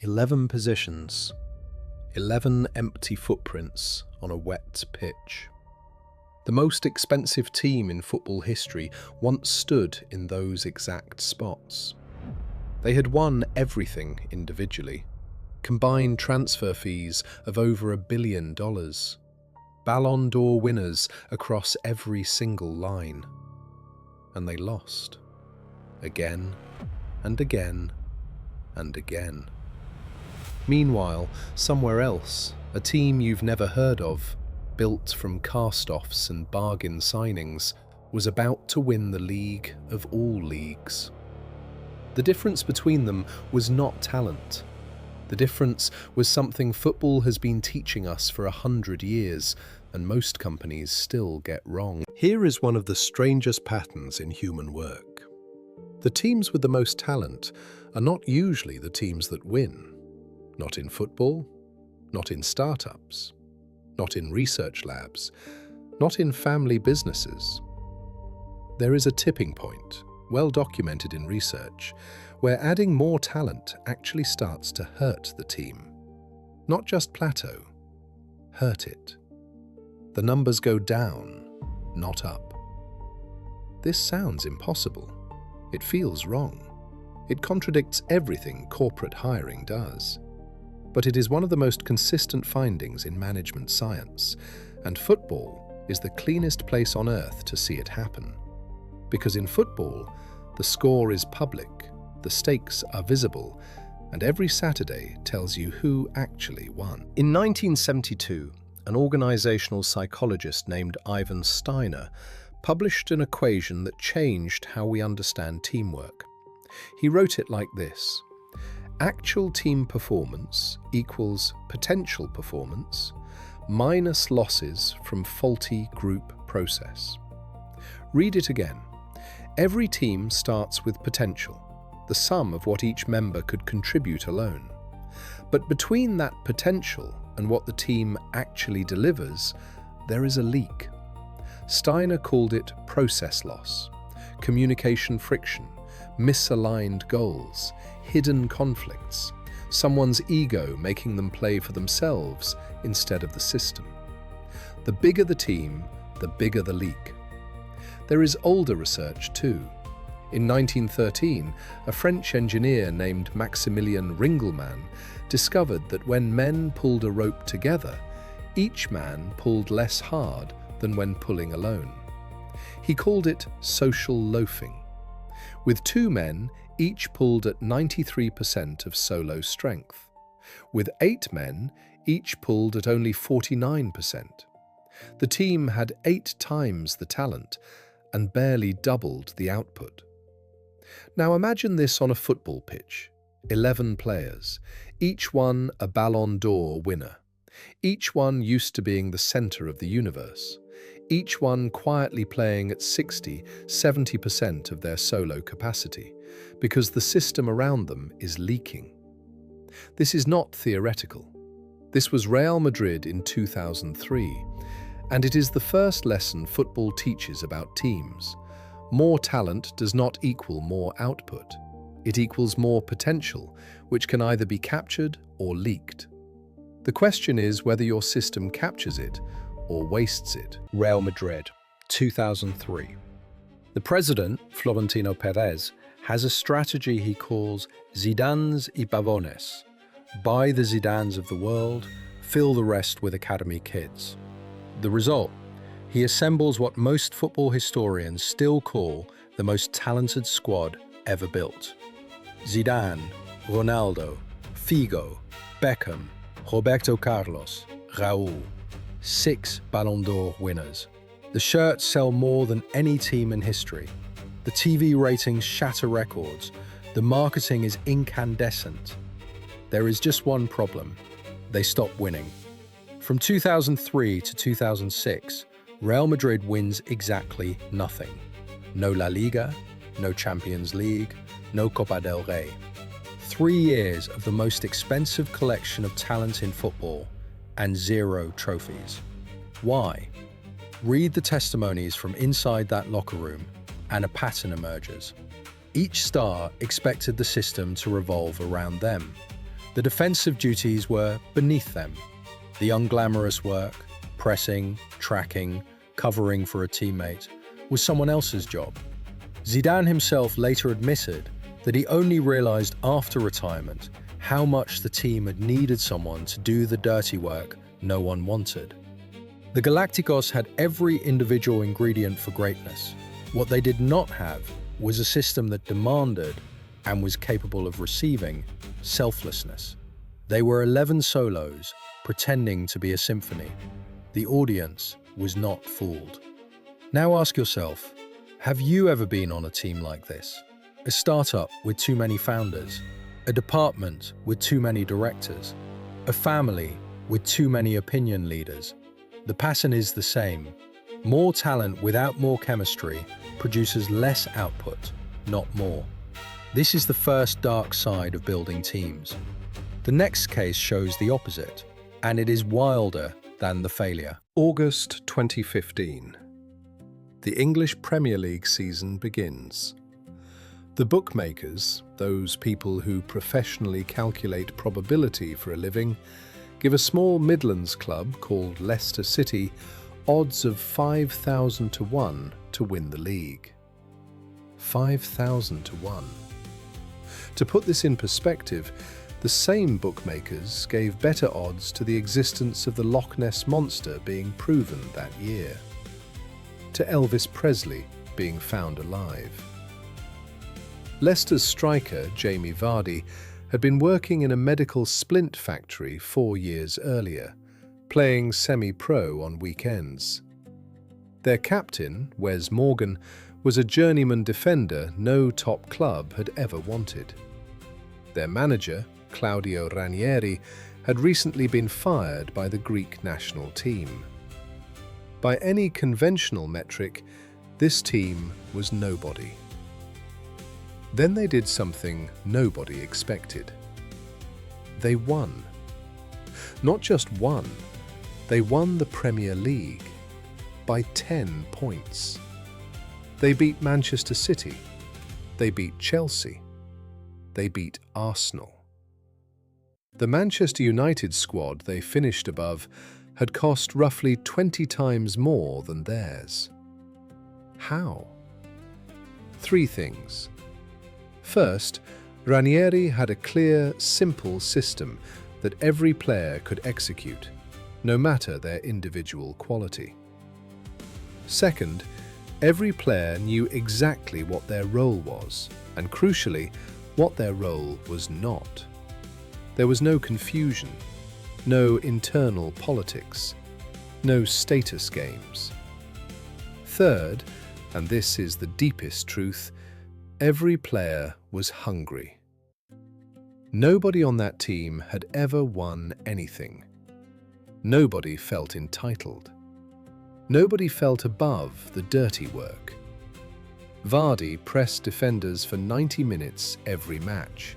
11 positions, 11 empty footprints on a wet pitch. The most expensive team in football history once stood in those exact spots. They had won everything individually. Combined transfer fees of over $1 billion. Ballon d'Or winners across every single line. And they lost. Again and again and again. Meanwhile, somewhere else, a team you've never heard of, built from cast-offs and bargain signings, was about to win the league of all leagues. The difference between them was not talent. The difference was something football has been teaching us for 100 years, and most companies still get wrong. Here is one of the strangest patterns in human work. The teams with the most talent are not usually the teams that win. Not in football, not in startups, not in research labs, not in family businesses. There is a tipping point, well documented in research, where adding more talent actually starts to hurt the team. Not just plateau, hurt it. The numbers go down, not up. This sounds impossible. It feels wrong. It contradicts everything corporate hiring does. But it is one of the most consistent findings in management science, and football is the cleanest place on earth to see it happen. Because in football, the score is public, the stakes are visible, and every Saturday tells you who actually won. In 1972, an organizational psychologist named Ivan Steiner published an equation that changed how we understand teamwork. He wrote it like this: actual team performance equals potential performance minus losses from faulty group process. Read it again. Every team starts with potential, the sum of what each member could contribute alone. But between that potential and what the team actually delivers, there is a leak. Steiner called it process loss, communication friction, misaligned goals, hidden conflicts, someone's ego making them play for themselves instead of the system. The bigger the team, the bigger the leak. There is older research too. In 1913, a French engineer named Maximilian Ringelmann discovered that when men pulled a rope together, each man pulled less hard than when pulling alone. He called it social loafing. With two men, each pulled at 93% of solo strength. With 8 men, each pulled at only 49%. The team had 8 times the talent and barely doubled the output. Now imagine this on a football pitch. 11 players, each one a Ballon d'Or winner. Each one used to being the center of the universe. Each one quietly playing at 60–70% of their solo capacity, because the system around them is leaking. This is not theoretical. This was Real Madrid in 2003, and it is the first lesson football teaches about teams. More talent does not equal more output. It equals more potential, which can either be captured or leaked. The question is whether your system captures it or wastes it. Real Madrid, 2003. The president, Florentino Perez, has a strategy he calls Zidanes y Pavones. Buy the Zidanes of the world, fill the rest with academy kids. The result? He assembles what most football historians still call the most talented squad ever built. Zidane, Ronaldo, Figo, Beckham, Roberto Carlos, Raúl. 6 Ballon d'Or winners. The shirts sell more than any team in history. The TV ratings shatter records. The marketing is incandescent. There is just one problem. They stop winning. From 2003 to 2006, Real Madrid wins exactly nothing. No La Liga, no Champions League, no Copa del Rey. 3 years of the most expensive collection of talent in football, and 0 trophies. Why? Read the testimonies from inside that locker room, and a pattern emerges. Each star expected the system to revolve around them. The defensive duties were beneath them. The unglamorous work, pressing, tracking, covering for a teammate, was someone else's job. Zidane himself later admitted that he only realized after retirement how much the team had needed someone to do the dirty work no one wanted. The Galacticos had every individual ingredient for greatness. What they did not have was a system that demanded, and was capable of receiving, selflessness. They were 11 solos, pretending to be a symphony. The audience was not fooled. Now ask yourself, have you ever been on a team like this? A startup with too many founders? A department with too many directors? A family with too many opinion leaders? The pattern is the same. More talent without more chemistry produces less output, not more. This is the first dark side of building teams. The next case shows the opposite, and it is wilder than the failure. August 2015. The English Premier League season begins. The bookmakers, those people who professionally calculate probability for a living, give a small Midlands club called Leicester City odds of 5,000 to 1 to win the league. 5,000 to 1. To put this in perspective, the same bookmakers gave better odds to the existence of the Loch Ness Monster being proven that year, to Elvis Presley being found alive. Leicester's striker, Jamie Vardy, had been working in a medical splint factory 4 years earlier, playing semi-pro on weekends. Their captain, Wes Morgan, was a journeyman defender no top club had ever wanted. Their manager, Claudio Ranieri, had recently been fired by the Greek national team. By any conventional metric, this team was nobody. Then they did something nobody expected. They won. Not just won, they won the Premier League by 10 points. They beat Manchester City. They beat Chelsea. They beat Arsenal. The Manchester United squad they finished above had cost roughly 20 times more than theirs. How? 3 things. First, Ranieri had a clear, simple system that every player could execute, no matter their individual quality. Second, every player knew exactly what their role was, and crucially, what their role was not. There was no confusion, no internal politics, no status games. Third, and this is the deepest truth, every player was hungry. Nobody on that team had ever won anything. Nobody felt entitled. Nobody felt above the dirty work. Vardy pressed defenders for 90 minutes every match.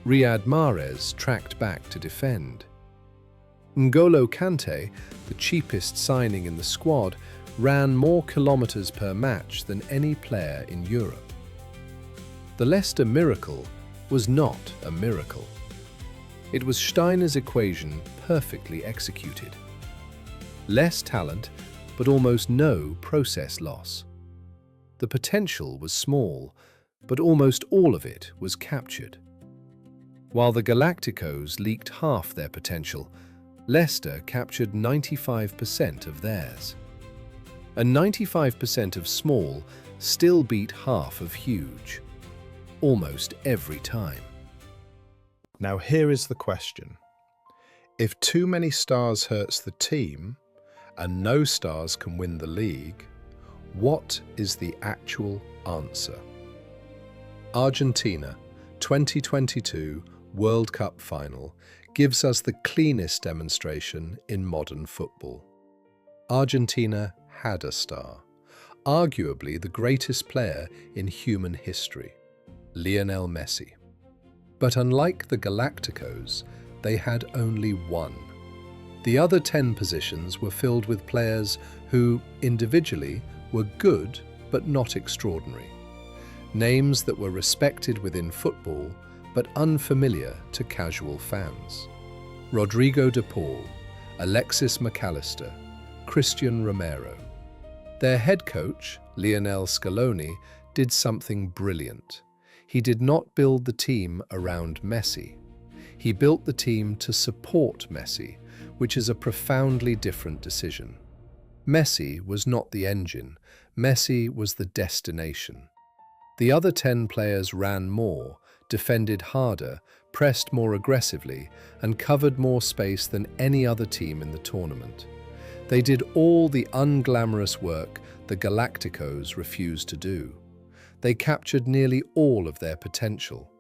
Riyad Mahrez tracked back to defend. N'Golo Kante, the cheapest signing in the squad, ran more kilometers per match than any player in Europe. The Leicester miracle was not a miracle. It was Steiner's equation perfectly executed. Less talent, but almost no process loss. The potential was small, but almost all of it was captured. While the Galacticos leaked half their potential, Leicester captured 95% of theirs. And 95% of small still beat half of huge, almost every time. Now here is the question. If too many stars hurts the team, and no stars can win the league, what is the actual answer? Argentina, 2022 World Cup final, gives us the cleanest demonstration in modern football. Argentina had a star, arguably the greatest player in human history, Lionel Messi. But unlike the Galacticos, they had only one. The other 10 positions were filled with players who, individually, were good but not extraordinary. Names that were respected within football, but unfamiliar to casual fans. Rodrigo de Paul, Alexis McAllister, Christian Romero. Their head coach, Lionel Scaloni, did something brilliant. He did not build the team around Messi. He built the team to support Messi, which is a profoundly different decision. Messi was not the engine, Messi was the destination. The other 10 players ran more, defended harder, pressed more aggressively, and covered more space than any other team in the tournament. They did all the unglamorous work the Galacticos refused to do. They captured nearly all of their potential.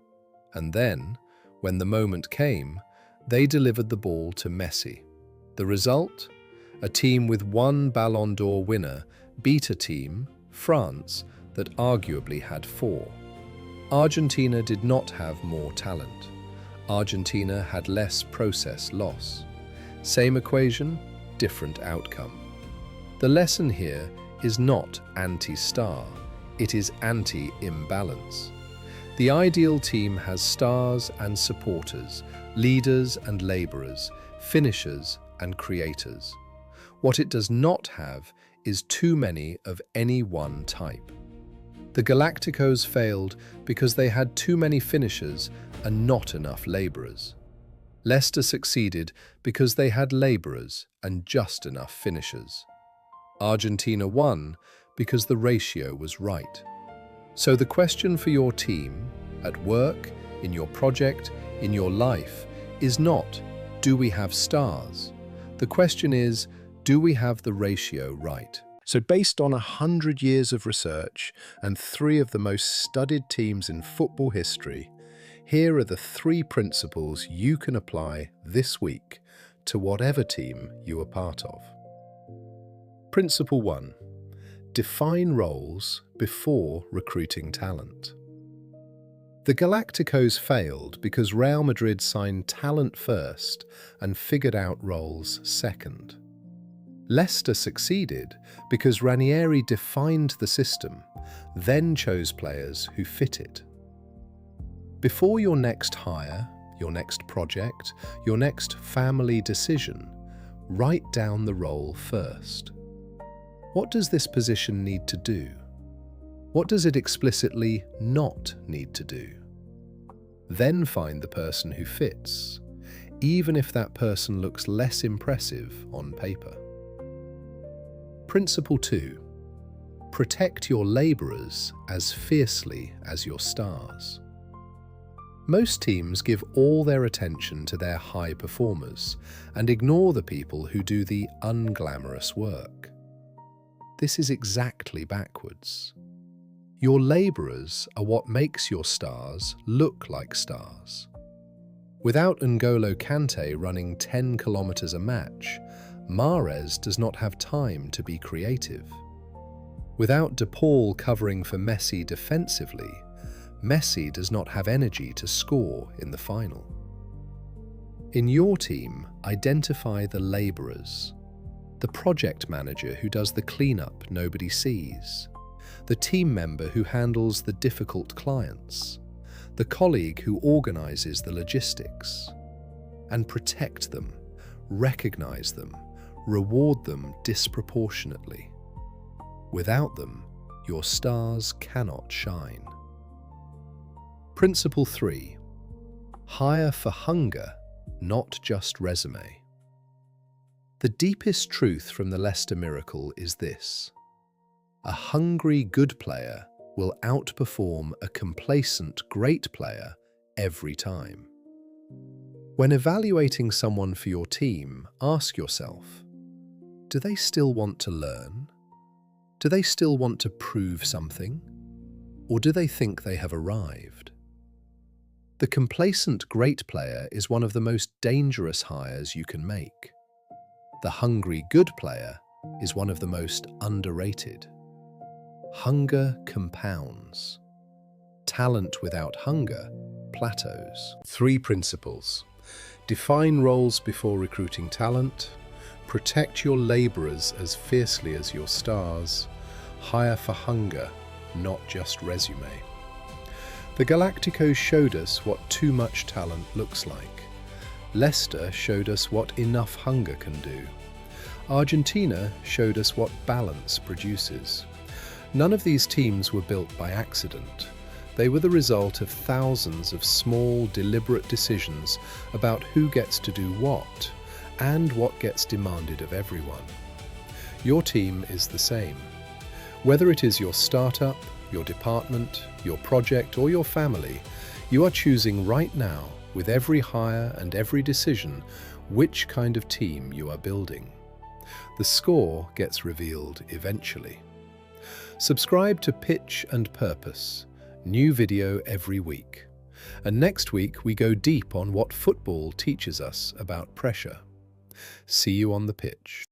And then, when the moment came, they delivered the ball to Messi. The result? A team with 1 Ballon d'Or winner beat a team, France, that arguably had 4. Argentina did not have more talent. Argentina had less process loss. Same equation, different outcome. The lesson here is not anti-star, it is anti-imbalance. The ideal team has stars and supporters, leaders and labourers, finishers and creators. What it does not have is too many of any one type. The Galacticos failed because they had too many finishers and not enough labourers. Leicester succeeded because they had labourers and just enough finishers. Argentina won because the ratio was right. So the question for your team, at work, in your project, in your life, is not, do we have stars? The question is, do we have the ratio right? So based on 100 years of research and 3 of the most studied teams in football history, here are the 3 principles you can apply this week to whatever team you are part of. Principle 1. Define roles before recruiting talent. The Galacticos failed because Real Madrid signed talent first and figured out roles second. Leicester succeeded because Ranieri defined the system, then chose players who fit it. Before your next hire, your next project, your next family decision, write down the role first. What does this position need to do? What does it explicitly not need to do? Then find the person who fits, even if that person looks less impressive on paper. Principle 2. Protect your labourers as fiercely as your stars. Most teams give all their attention to their high performers and ignore the people who do the unglamorous work. This is exactly backwards. Your labourers are what makes your stars look like stars. Without N'Golo Kante running 10 kilometers a match, Mahrez does not have time to be creative. Without De Paul covering for Messi defensively, Messi does not have energy to score in the final. In your team, identify the labourers, the project manager who does the cleanup nobody sees, the team member who handles the difficult clients, the colleague who organises the logistics, and protect them, recognise them, reward them disproportionately. Without them, your stars cannot shine. Principle 3. Hire for hunger, not just resume. The deepest truth from the Leicester miracle is this: a hungry good player will outperform a complacent great player every time. When evaluating someone for your team, ask yourself, do they still want to learn? Do they still want to prove something? Or do they think they have arrived? The complacent great player is one of the most dangerous hires you can make. The hungry good player is one of the most underrated. Hunger compounds. Talent without hunger plateaus. 3 principles. Define roles before recruiting talent. Protect your labourers as fiercely as your stars. Hire for hunger, not just resume. The Galacticos showed us what too much talent looks like. Leicester showed us what enough hunger can do. Argentina showed us what balance produces. None of these teams were built by accident. They were the result of thousands of small, deliberate decisions about who gets to do what and what gets demanded of everyone. Your team is the same. Whether it is your startup, your department, your project, or your family, you are choosing right now, with every hire and every decision, which kind of team you are building. The score gets revealed eventually. Subscribe to Pitch and Purpose. New video every week. And next week we go deep on what football teaches us about pressure. See you on the pitch.